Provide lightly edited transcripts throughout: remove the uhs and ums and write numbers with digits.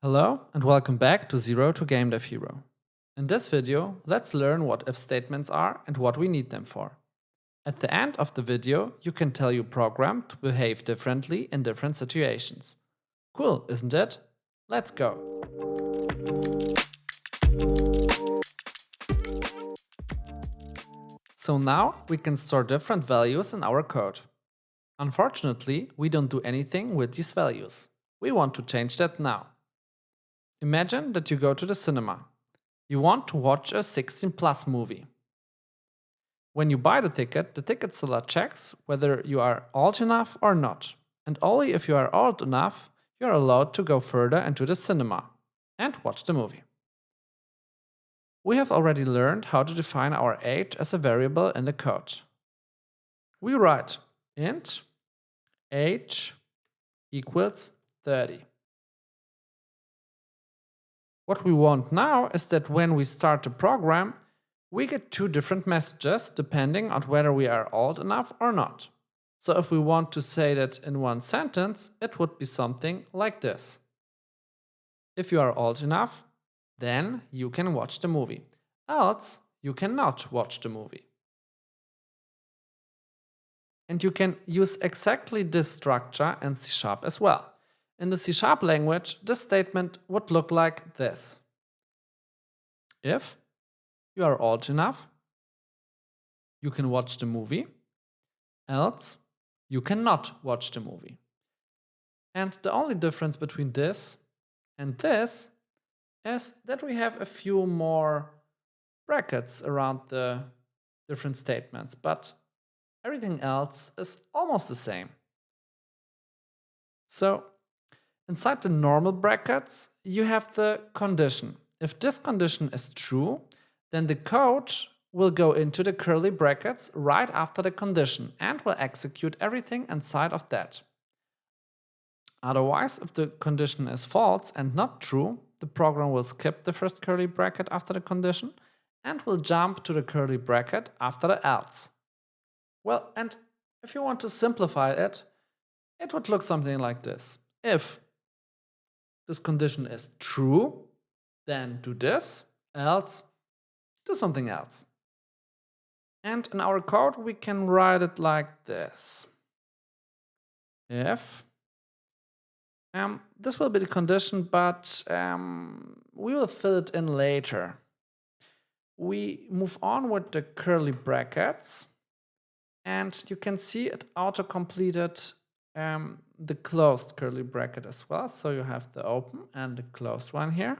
Hello and welcome back to Zero to Game Dev Hero. In this video, let's learn what if statements are and what we need them for. At the end of the video, you can tell your program to behave differently in different situations. Cool, isn't it? Let's go. So now we can store different values in our code. Unfortunately, we don't do anything with these values. We want to change that now. Imagine that you go to the cinema. You want to watch a 16 plus movie. When you buy the ticket seller checks whether you are old enough or not. And only if you are old enough, you are allowed to go further into the cinema and watch the movie. We have already learned how to define our age as a variable in the code. We write int age equals 30. What we want now is that when we start the program, we get two different messages depending on whether we are old enough or not. So if we want to say that in one sentence, it would be something like this. If you are old enough, then you can watch the movie. Else, you cannot watch the movie. And you can use exactly this structure in C# as well. In the C# language, this statement would look like this. If you are old enough, you can watch the movie. Else, you cannot watch the movie. And the only difference between this and this is that we have a few more brackets around the different statements, but everything else is almost the same. So inside the normal brackets, you have the condition. If this condition is true, then the code will go into the curly brackets right after the condition and will execute everything inside of that. Otherwise, if the condition is false and not true, the program will skip the first curly bracket after the condition and will jump to the curly bracket after the else. Well, and if you want to simplify it, it would look something like this. If this condition is true, then do this, else do something else. And in our code, we can write it like this. If this will be the condition, but we will fill it in later. We move on with the curly brackets, and you can see it auto-completed the closed curly bracket as well. So you have the open and the closed one here.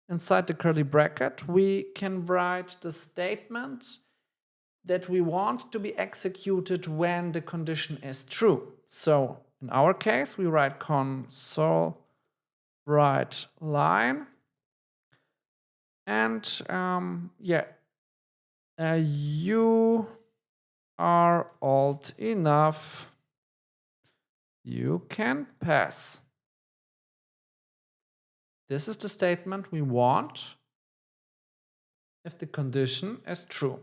Inside the curly bracket, we can write the statement that we want to be executed when the condition is true. So in our case, we write console write line. And you are old enough. You can pass. This is the statement we want if the condition is true.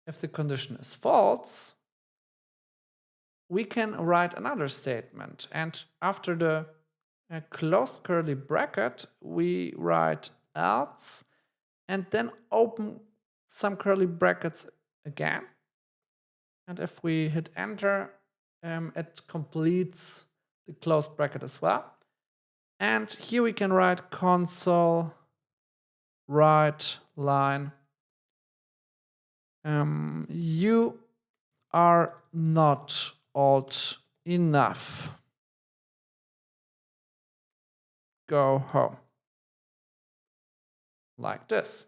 If the condition is false, we can write another statement. And after the closed curly bracket, we write else and then open some curly brackets again. And if we hit enter, it completes the closed bracket as well. And here we can write console write line. You are not old enough. Go home. Like this.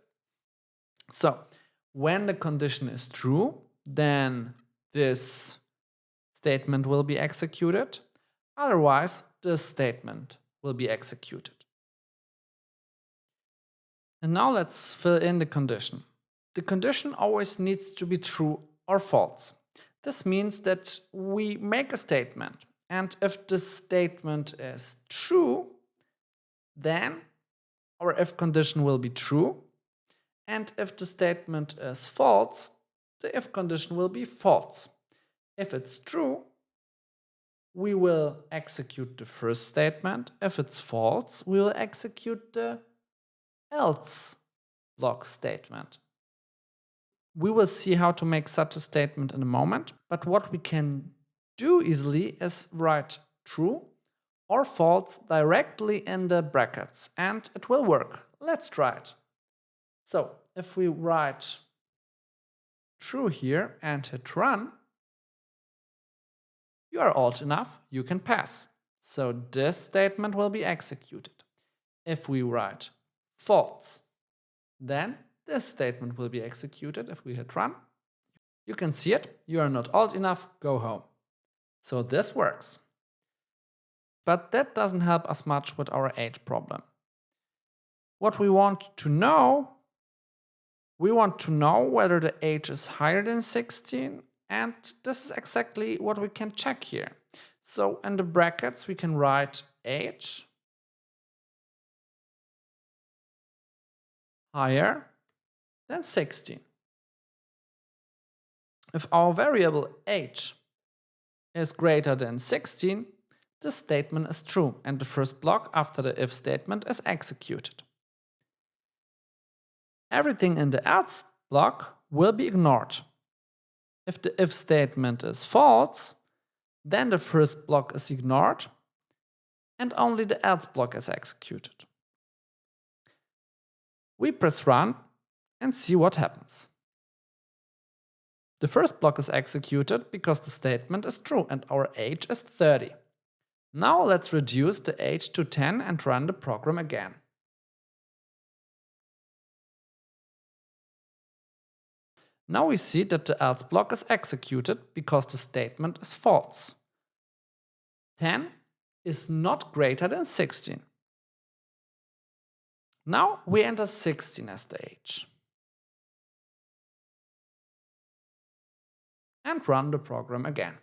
So when the condition is true, then this statement will be executed. Otherwise, this statement will be executed. And now let's fill in the condition. The condition always needs to be true or false. This means that we make a statement, and if this statement is true, then our if condition will be true, and if the statement is false, the if condition will be false. If it's true, we will execute the first statement. If it's false, we will execute the else block statement. We will see how to make such a statement in a moment, but what we can do easily is write true or false directly in the brackets, and it will work. Let's try it. So if we write true here and hit run, you are old enough, you can pass. So this statement will be executed. If we write false, then this statement will be executed. If we hit run, you can see it. You are not old enough, go home. So this works. But that doesn't help us much with our age problem. What we want to know whether the age is higher than 16, and this is exactly what we can check here. So in the brackets we can write age higher than 16. If our variable age is greater than 16, this statement is true and the first block after the if statement is executed. Everything in the else block will be ignored. If the if statement is false, then the first block is ignored and only the else block is executed. We press run and see what happens. The first block is executed because the statement is true and our age is 30. Now let's reduce the age to 10 and run the program again. Now we see that the else block is executed because the statement is false. 10 is not greater than 16. Now we enter 16 as the age. And run the program again.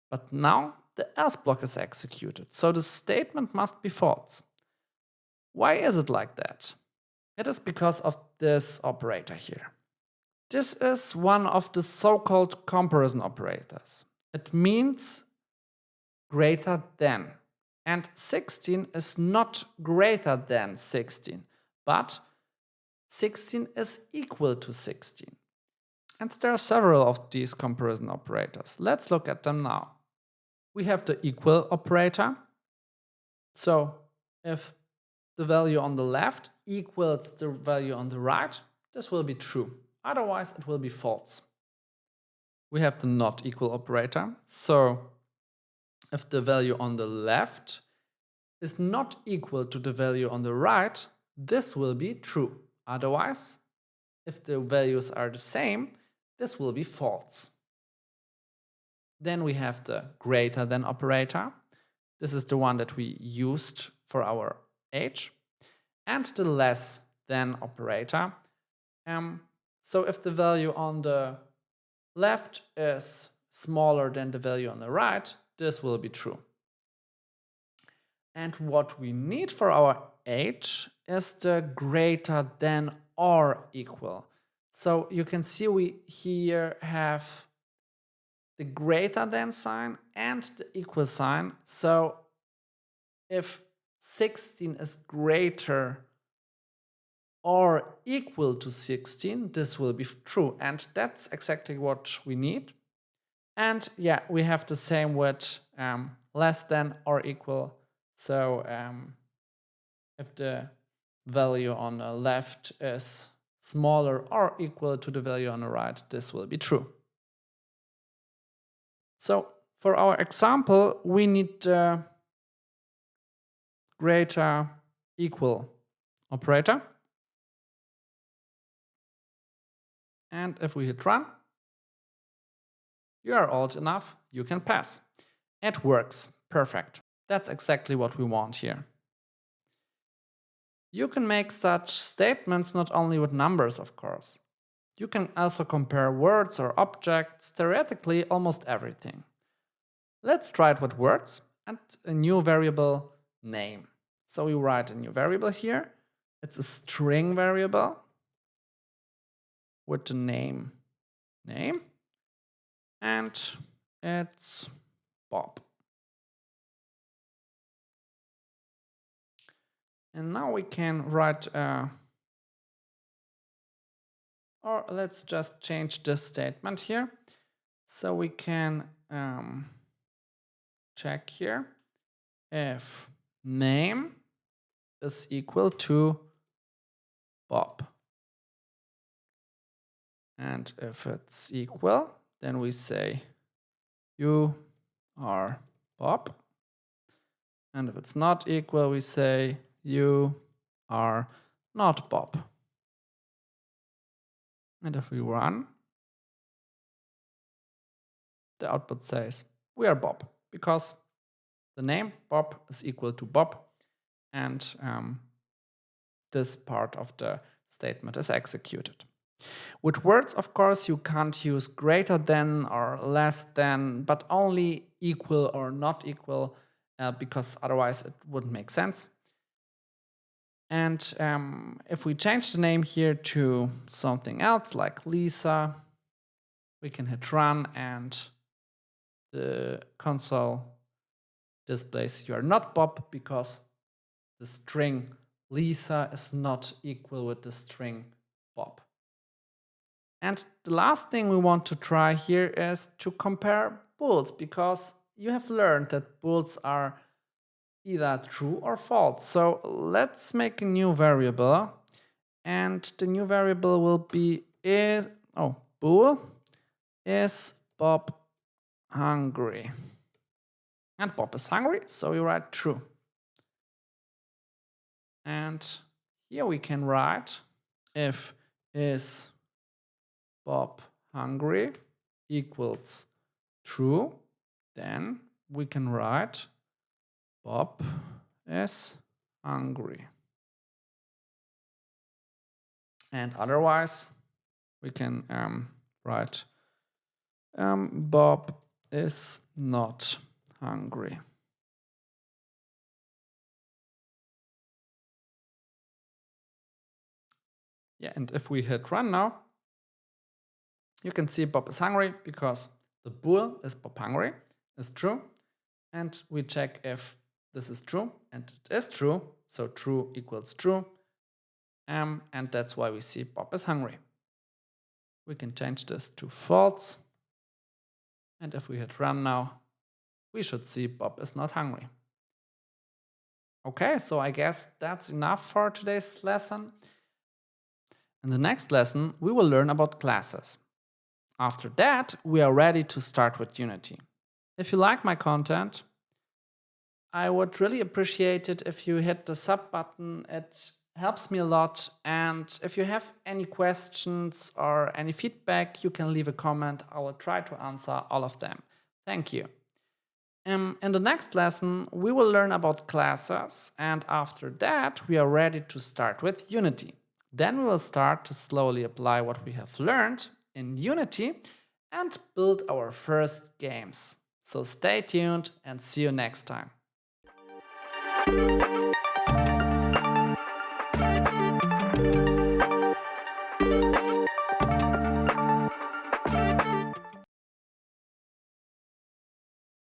But now the else block is executed, so the statement must be false. Why is it like that? It is because of this operator here. This is one of the so-called comparison operators. It means greater than. And 16 is not greater than 16, but 16 is equal to 16. And there are several of these comparison operators. Let's look at them now. We have the equal operator. So if the value on the left equals the value on the right, this will be true. Otherwise, it will be false. We have the not equal operator. So if the value on the left is not equal to the value on the right, this will be true. Otherwise, if the values are the same, this will be false. Then we have the greater than operator. This is the one that we used for our age. And the less than operator. So if the value on the left is smaller than the value on the right, this will be true. And what we need for our age is the greater than or equal. So you can see we here have the greater than sign and the equal sign. So if 16 is greater or equal to 16, this will be true. And that's exactly what we need. And yeah, we have the same with less than or equal. So if the value on the left is smaller or equal to the value on the right, this will be true. So for our example, we need the greater equal operator. And if we hit run, you are old enough, you can pass. It works. Perfect. That's exactly what we want here. You can make such statements not only with numbers, of course. You can also compare words or objects, theoretically almost everything. Let's try it with words and a new variable name. So we write a new variable here. It's a string variable with the name. And it's Bob. And now we can write, or let's just change this statement here. So we can check here if name is equal to Bob. And if it's equal, then we say you are Bob. And if it's not equal, we say you are not Bob. And if we run, the output says we are Bob, because the name Bob is equal to Bob, and this part of the statement is executed. With words, of course, you can't use greater than or less than, but only equal or not equal, because otherwise it wouldn't make sense. And if we change the name here to something else like Lisa, we can hit run and the console displays you are not Bob, because the string Lisa is not equal with the string Bob. And the last thing we want to try here is to compare bools, because you have learned that bools are either true or false. So let's make a new variable, and the new variable will be bool is Bob hungry? And Bob is hungry, so we write true. And here we can write if is Bob hungry equals true, then we can write Bob is hungry. And otherwise, we can write Bob is not hungry. Yeah, and if we hit run now, you can see Bob is hungry, because the bool is Bob hungry is true. And we check if this is true, and it is true. So true equals true. And that's why we see Bob is hungry. We can change this to false. And if we hit run now, we should see Bob is not hungry. Okay, so I guess that's enough for today's lesson. In the next lesson, we will learn about classes. After that, we are ready to start with Unity. If you like my content, I would really appreciate it if you hit the sub button. It helps me a lot. And if you have any questions or any feedback, you can leave a comment. I will try to answer all of them. Thank you. In the next lesson, we will learn about classes. And after that, we are ready to start with Unity. Then we will start to slowly apply what we have learned in Unity and build our first games. So stay tuned and see you next time.